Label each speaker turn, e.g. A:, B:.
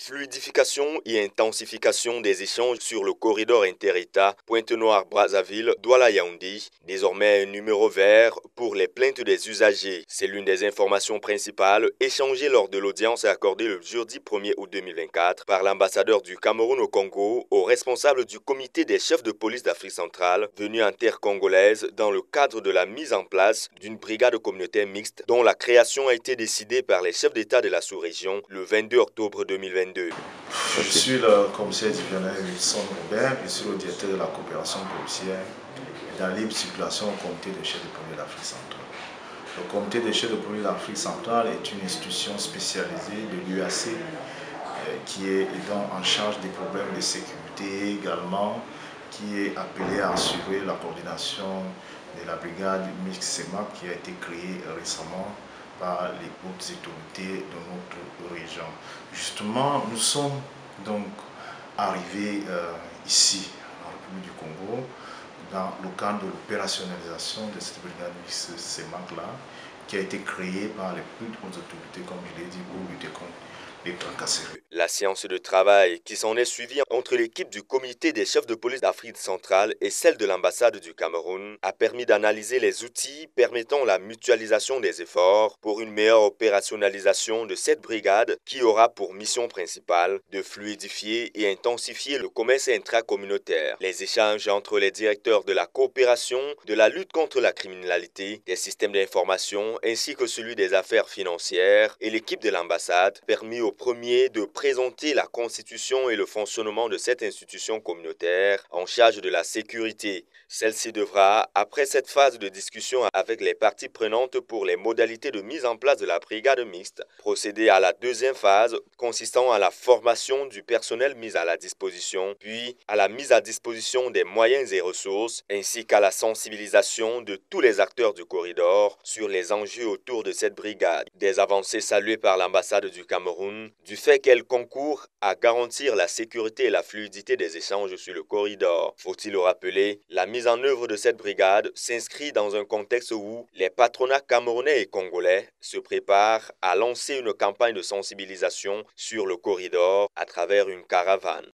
A: Fluidification et intensification des échanges sur le corridor inter-État Pointe-Noire-Brazzaville-Douala-Yaoundé, désormais un numéro vert pour les plaintes des usagers. C'est l'une des informations principales échangées lors de l'audience accordée le jeudi 1er août 2024 par l'ambassadeur du Cameroun au Congo au responsable du comité des chefs de police d'Afrique centrale venu en terre congolaise dans le cadre de la mise en place d'une brigade communautaire mixte dont la création a été décidée par les chefs d'État de la sous-région le 22 octobre 2022.
B: Je suis le commissaire divisionnaire Wilson Robert, je suis le directeur de la coopération policière et de la libre circulation au comité des chefs de police d'Afrique centrale. Le comité des chefs de police d'Afrique centrale est une institution spécialisée de l'UAC qui est donc en charge des problèmes de sécurité également, qui est appelée à assurer la coordination de la brigade mixte CEMAC qui a été créée récemment par les hautes autorités de notre région. Justement, nous sommes donc arrivés ici, en République du Congo, dans le cadre de l'opérationnalisation de cette brigade mixte CEMAC-là, qui a été créée par les plus hautes autorités, comme je l'ai dit, pour lutter contre les tracasseries.
A: La séance de travail qui s'en est suivie entre l'équipe du comité des chefs de police d'Afrique centrale et celle de l'ambassade du Cameroun a permis d'analyser les outils permettant la mutualisation des efforts pour une meilleure opérationnalisation de cette brigade qui aura pour mission principale de fluidifier et intensifier le commerce intracommunautaire. Les échanges entre les directeurs de la coopération, de la lutte contre la criminalité, des systèmes d'information ainsi que celui des affaires financières et l'équipe de l'ambassade permis au premier de présenter la constitution et le fonctionnement de cette institution communautaire en charge de la sécurité. Celle-ci devra, après cette phase de discussion avec les parties prenantes pour les modalités de mise en place de la brigade mixte, procéder à la deuxième phase consistant à la formation du personnel mis à la disposition, puis à la mise à disposition des moyens et ressources, ainsi qu'à la sensibilisation de tous les acteurs du corridor sur les enjeux autour de cette brigade. Des avancées saluées par l'ambassade du Cameroun, du fait qu'elle concourt à garantir la sécurité et la fluidité des échanges sur le corridor. Faut-il le rappeler, la mise en œuvre de cette brigade s'inscrit dans un contexte où les patronats camerounais et congolais se préparent à lancer une campagne de sensibilisation sur le corridor à travers une caravane.